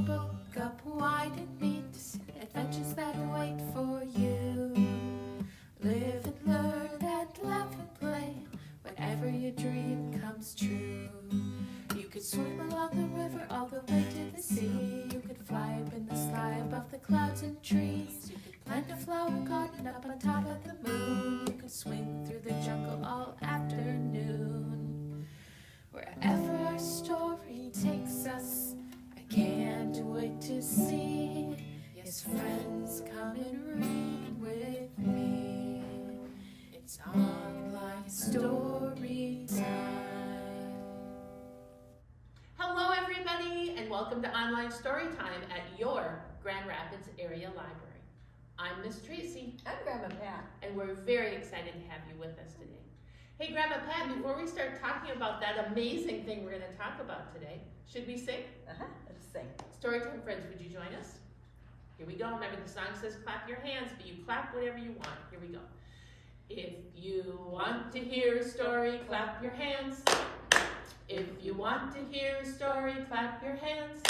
book up wide and meet adventures that wait for you. Live and learn and laugh and play whenever your dream comes true. You could swim along the river all the way to the sea. You could fly up in the sky above the clouds and trees. You could plant a flower garden up on top of the moon. You could swing through the jungle all afternoon. Wherever our story takes us, I can't wait to see. Yes, friends, come and read with me. It's Online Story Time. Hello everybody, and welcome to Online Storytime at your Grand Rapids Area Library. I'm Miss Tracy. I'm Grandma Pat. And we're very excited to have you with us today. Hey Grandma Pat, before we start talking about that amazing thing we're going to talk about today, should we sing? Let's sing. Storytime friends, would you join us? Here we go. Remember the song says clap your hands, but you clap whatever you want. Here we go. If you want to hear a story, clap your hands. If you want to hear a story, clap your hands.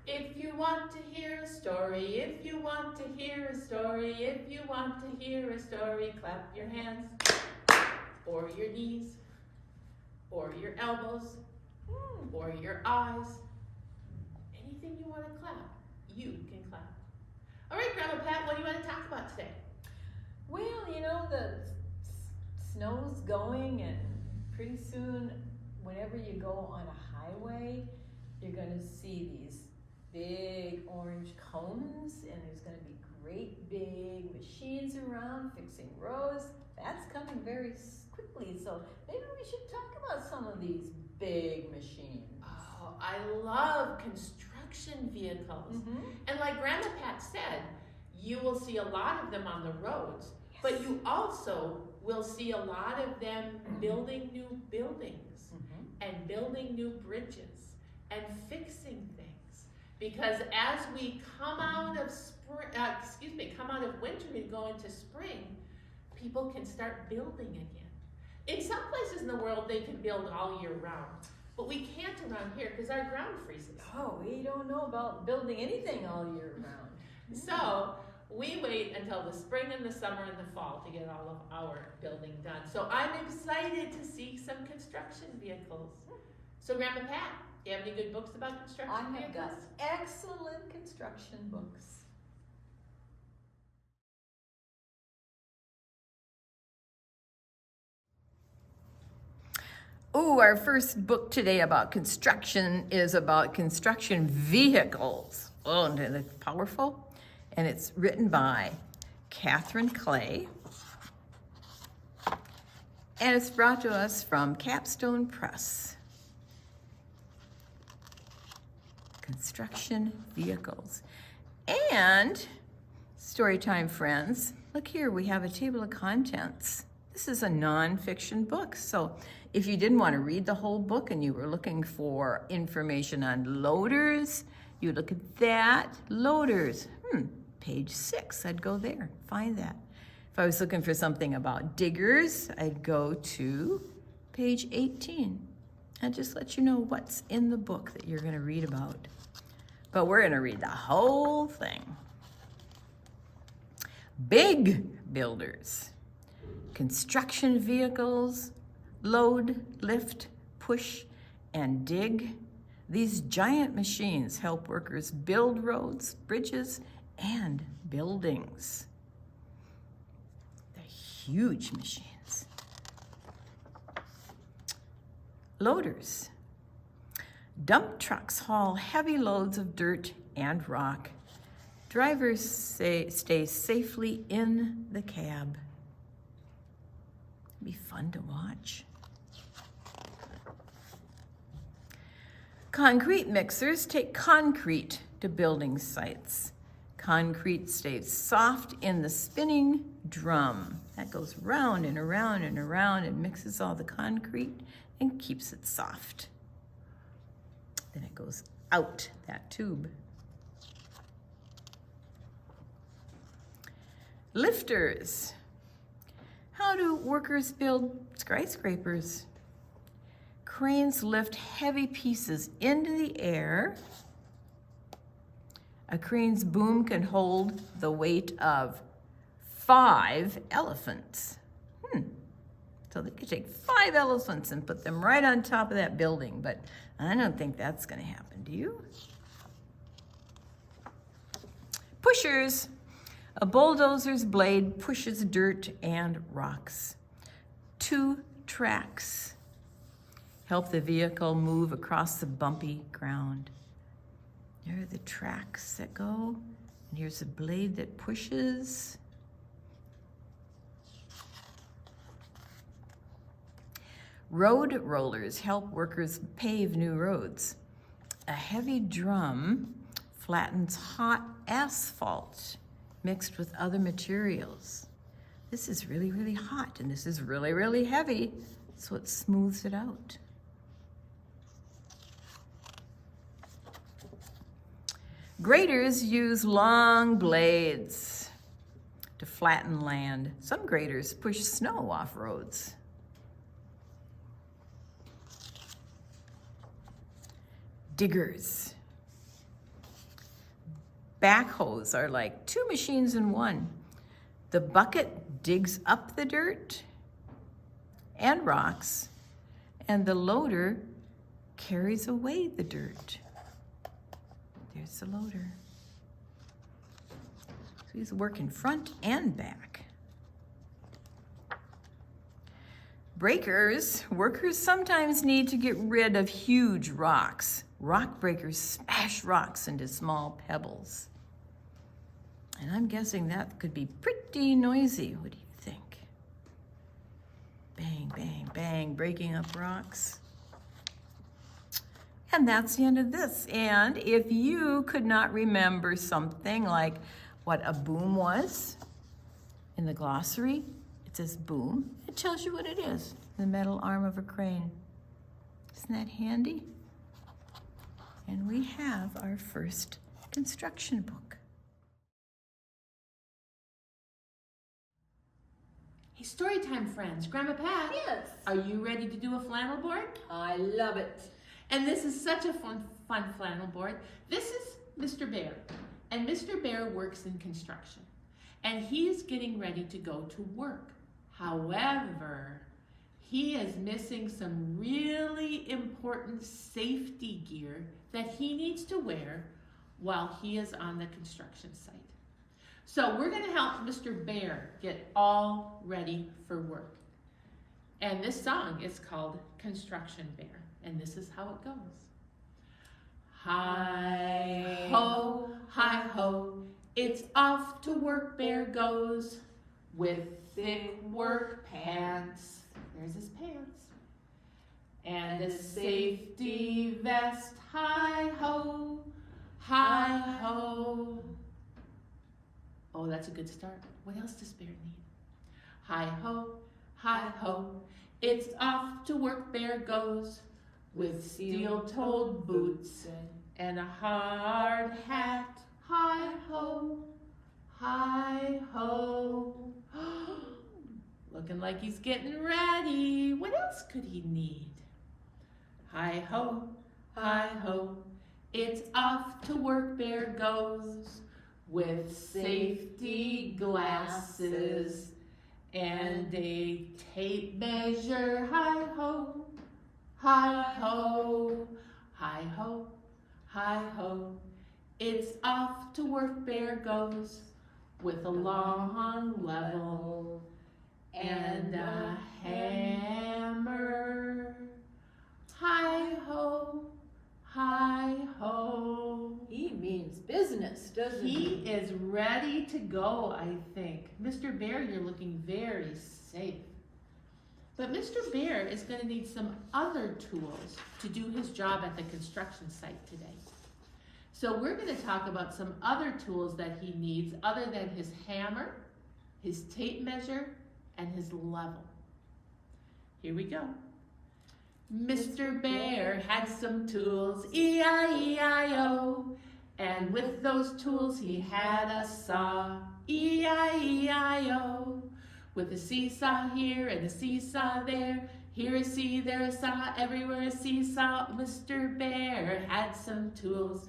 If you want to hear a story, if you want to hear a story, if you want to hear a story, clap your hands. Or your knees, or your elbows, or your eyes. Anything you want to clap, you can clap. All right, Grandma Pat, what do you want to talk about today? Well, you know, the snow's going, and pretty soon, whenever you go on a highway, you're going to see these big orange cones, and there's going to be great big machines around fixing roads. That's coming very quickly, so maybe we should talk about some of these big machines. Oh, I love construction vehicles. And like Grandma Pat said, you will see a lot of them on the roads, but you also will see a lot of them building new buildings and building new bridges and fixing things. Because as we come out of come out of winter and go into spring, people can start building again. In some places in the world, they can build all year round, but we can't around here because our ground freezes. Oh, we don't know about building anything all year round. So we wait until the spring and the summer and the fall to get all of our building done. So I'm excited to see some construction vehicles. So Grandma Pat, do you have any good books about construction vehicles? I have got excellent construction books. Oh, our first book today about construction is about construction vehicles. Oh, and it's powerful. And it's written by Catherine Clay. And it's brought to us from Capstone Press. Construction vehicles. And, Storytime friends, look here, we have a table of contents. This is a nonfiction book, so if you didn't want to read the whole book and you were looking for information on loaders, you look at that. Loaders, page 6, I'd go there, find that. If I was looking for something about diggers, I'd go to page 18. And just let you know what's in the book that you're going to read about. But we're going to read the whole thing. Big builders. Construction vehicles, load, lift, push, and dig. These giant machines help workers build roads, bridges, and buildings. They're huge machines. Loaders. Dump trucks haul heavy loads of dirt and rock. Drivers stay safely in the cab. Be fun to watch. Concrete mixers take concrete to building sites. Concrete stays soft in the spinning drum. That goes round and around and around and mixes all the concrete and keeps it soft. Then it goes out that tube. Lifters. How do workers build skyscrapers? Cranes lift heavy pieces into the air A crane's boom can hold the weight of 5 elephants. So they could take 5 elephants and put them right on top of that building, but I don't think that's gonna happen, do you? Pushers. A bulldozer's blade pushes dirt and rocks. 2 tracks help the vehicle move across the bumpy ground. There are the tracks that go, and here's a blade that pushes. Road rollers help workers pave new roads. A heavy drum flattens hot asphalt mixed with other materials. This is really, really hot, and this is really, really heavy, so it smooths it out. Graders use long blades to flatten land. Some graders push snow off roads. Diggers. Backhoes are like 2 machines in one. The bucket digs up the dirt and rocks, and the loader carries away the dirt. There's the loader. So he's working front and back. Breakers. Workers sometimes need to get rid of huge rocks. Rock breakers smash rocks into small pebbles. And I'm guessing that could be pretty noisy. What do you think? Bang, bang, bang, breaking up rocks. And that's the end of this. And if you could not remember something like what a boom was in the glossary, it says boom. It tells you what it is, the metal arm of a crane. Isn't that handy? And we have our first construction book. Hey, Storytime friends, Grandma Pat. Yes. Are you ready to do a flannel board? I love it. And this is such a fun flannel board. This is Mr. Bear, and Mr. Bear works in construction, and he's getting ready to go to work. However, he is missing some really important safety gear that he needs to wear while he is on the construction site. So we're gonna help Mr. Bear get all ready for work. And this song is called Construction Bear, and this is how it goes. Hi ho, it's off to work Bear goes with thick work pants. There's his pants. And a safety vest. Hi ho. Oh, that's a good start. What else does Bear need? Hi ho, it's off to work Bear goes with steel-toed boots and a hard hat. Hi ho. Looking like he's getting ready. What else could he need? Hi ho, it's off to work Bear goes with safety glasses and a tape measure. Hi ho, it's off to work Bear goes with a long level and a hammer. Hi ho. He means business, doesn't He he? is ready to go, I think. Mr. Bear, you're looking very safe. But Mr. Bear is going to need some other tools to do his job at the construction site today. So we're going to talk about some other tools that he needs other than his hammer, his tape measure, and his level. Here we go. Mr. Bear had some tools, E-I-E-I-O, and with those tools he had a saw, E-I-E-I-O. With a seesaw here and a seesaw there, here a see, there a saw, everywhere a seesaw. Mr. Bear had some tools,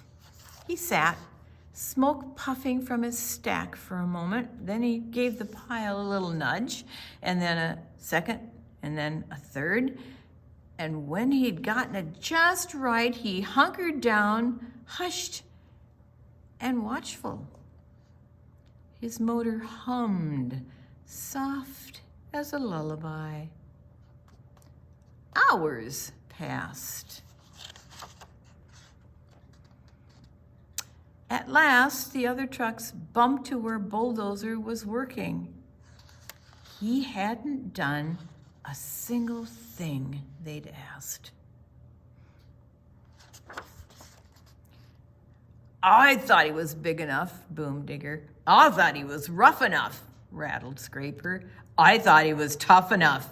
He sat, smoke puffing from his stack for a moment. Then he gave the pile a little nudge, and then a second, and then a third. And when he'd gotten it just right, he hunkered down, hushed, and watchful. His motor hummed soft as a lullaby. Hours passed. At last, the other trucks bumped to where Bulldozer was working. He hadn't done a single thing they'd asked. I thought he was big enough, boomed Digger. I thought he was rough enough, rattled Scraper. I thought he was tough enough,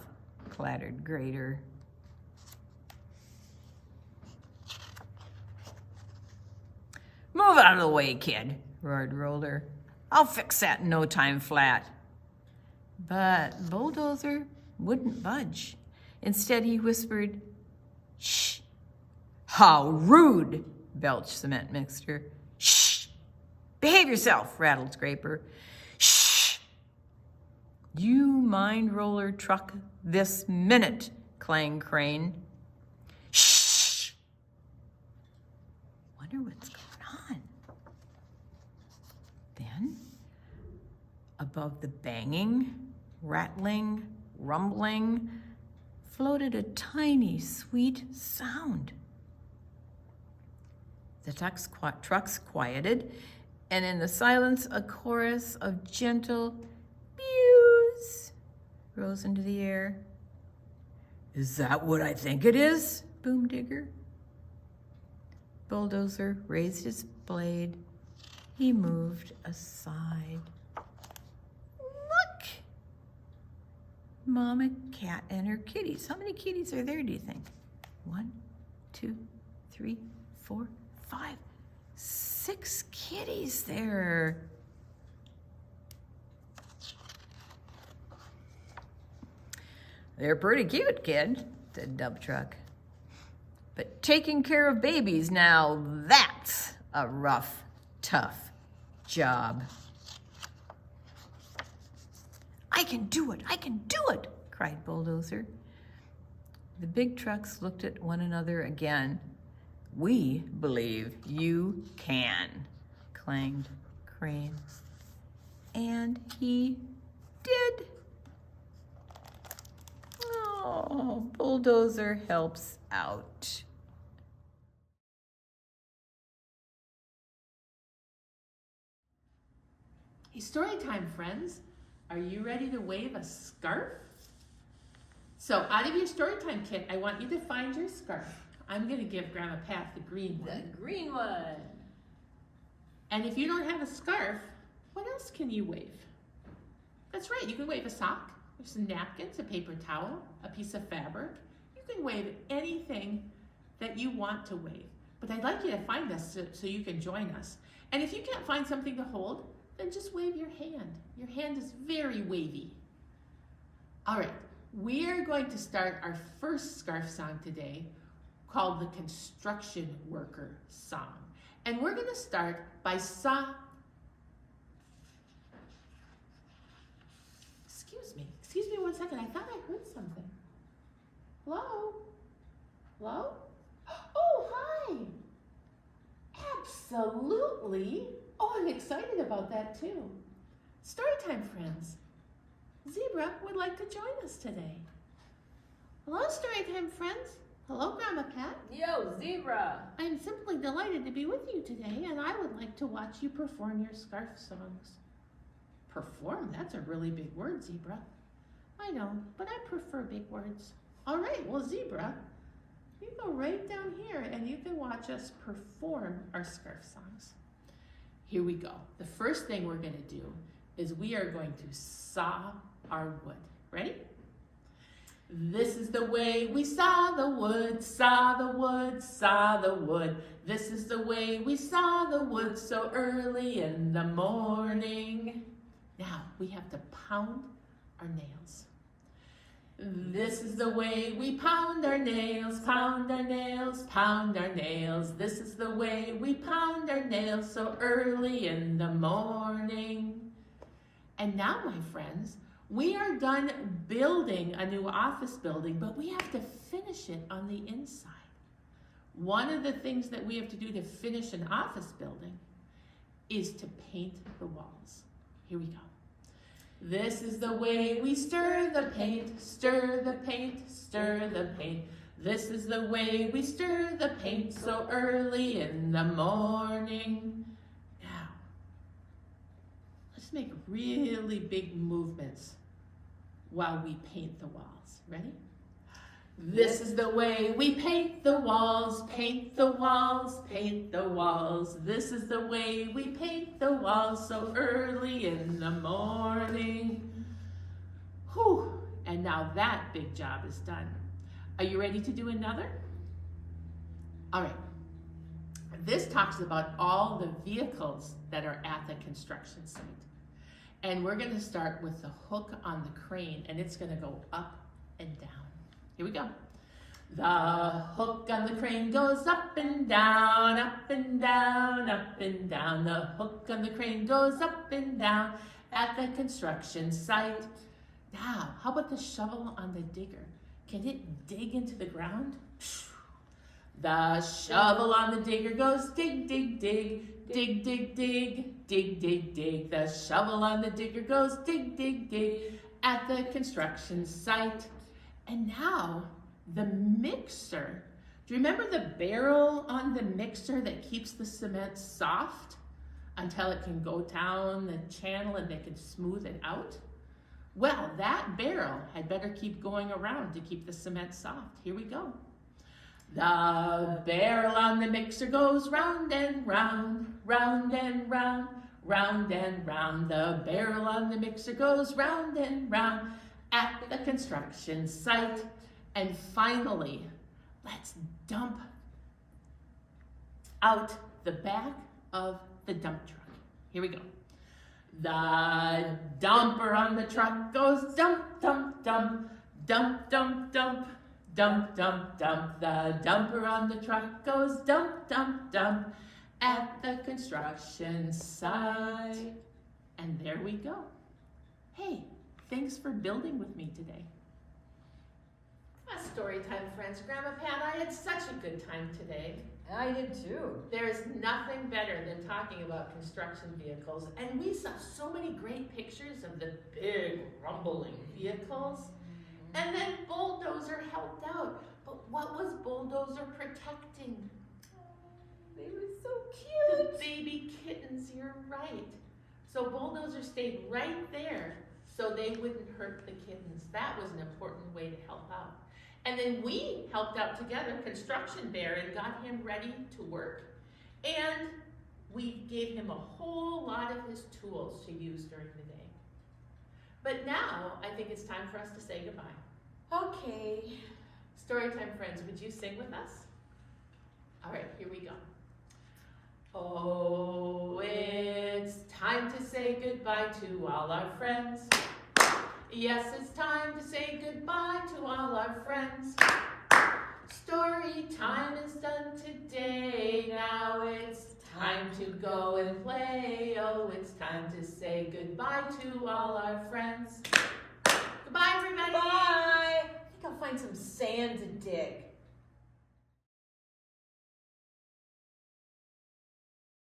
clattered Grater. Move out of the way, kid, roared Roller. I'll fix that in no time flat. But Bulldozer wouldn't budge. Instead, he whispered, "Shh! How rude!" belched Cement Mixer. "Shh! Behave yourself," rattled Scraper. "Shh! You mind Roller truck this minute," clanged Crane. "Shh! Wonder what's going on." Then, above the banging, rattling, rumbling, floated a tiny, sweet sound. The trucks quieted, and in the silence, a chorus of gentle mews rose into the air. "Is that what I think it is?" boomed Digger. Bulldozer raised his blade. He moved aside. Look! Mama Cat and her kitties. How many kitties are there, do you think? 1, 2, 3, 4, 5, 6 kitties there. "They're pretty cute, kid," said Dub Truck. "But taking care of babies now, that's a rough, tough job." I can do it, cried Bulldozer. The big trucks looked at one another again. "We believe you can," clanged Crane. And he did. Oh, Bulldozer helps out. Hey, story time, friends. Are you ready to wave a scarf? So out of your storytime kit, I want you to find your scarf. I'm going to give Grandma Pat the green one. The green one. And if you don't have a scarf, what else can you wave? That's right, you can wave a sock, there's some napkins, a paper towel, a piece of fabric. You can wave anything that you want to wave. But I'd like you to find this so you can join us. And if you can't find something to hold, then just wave your hand. Your hand is very wavy. All right, we are going to start our first scarf song today called the Construction Worker Song. And we're gonna start by Excuse me 1 second, I thought I heard something. Hello? Hello? Oh, hi! Absolutely! Oh, I'm excited about that too. Storytime friends, Zebra would like to join us today. Hello, Storytime friends. Hello, Grandma Pat. Yo, Zebra. I'm simply delighted to be with you today, and I would like to watch you perform your scarf songs. Perform? That's a really big word, Zebra. I know, but I prefer big words. All right, well, Zebra, you go right down here and you can watch us perform our scarf songs. Here we go. The first thing we're going to do is we are going to saw our wood. Ready? This is the way we saw the wood, saw the wood, saw the wood. This is the way we saw the wood so early in the morning. Now we have to pound our nails. This is the way we pound our nails, pound our nails, pound our nails. This is the way we pound our nails so early in the morning. And now, my friends, we are done building a new office building, but we have to finish it on the inside. One of the things that we have to do to finish an office building is to paint the walls. Here we go. This is the way we stir the paint, stir the paint, stir the paint. This is the way we stir the paint so early in the morning. Now, let's make really big movements while we paint the walls. Ready? This is the way we paint the walls, paint the walls, paint the walls. This is the way we paint the walls so early in the morning. Whew, and now that big job is done. Are you ready to do another? All right. This talks about all the vehicles that are at the construction site. And we're going to start with the hook on the crane, and it's going to go up and down. Here we go. The hook on the crane goes up and down, up and down, up and down. The hook on the crane goes up and down at the construction site. Now, how about the shovel on the digger? Can it dig into the ground? The shovel on the digger goes dig, dig, dig, dig, dig, dig, dig, dig, dig. The shovel on the digger goes dig, dig, dig at the construction site. And now, the mixer. Do you remember the barrel on the mixer that keeps the cement soft until it can go down the channel and they can smooth it out? Well, that barrel had better keep going around to keep the cement soft. Here we go. The barrel on the mixer goes round and round, round and round, round and round. The barrel on the mixer goes round and round at the construction site. And finally, let's dump out the back of the dump truck. Here we go. The dumper on the truck goes dump, dump, dump, dump, dump, dump, dump, dump, dump. The dumper on the truck goes dump, dump, dump at the construction site. And there we go. Hey, thanks for building with me today. Story time, friends. Grandma Pat, I had such a good time today. I did too. There is nothing better than talking about construction vehicles, and we saw so many great pictures of the big rumbling vehicles. And then Bulldozer helped out. But what was Bulldozer protecting? They were so The cute. baby kittens, you're right. So Bulldozer stayed right there so they wouldn't hurt the kittens. That was an important way to help out. And then we helped out together, Construction Bear, and got him ready to work. And we gave him a whole lot of his tools to use during the day. But now, I think it's time for us to say goodbye. Okay. Storytime friends, would you sing with us? All right, here we go. Oh, it's time to say goodbye to all our friends. Yes, it's time to say goodbye to all our friends. Story time is done today. Now it's time to go and play. Oh, it's time to say goodbye to all our friends. Goodbye, everybody. Bye. I think I'll find some sand to dig.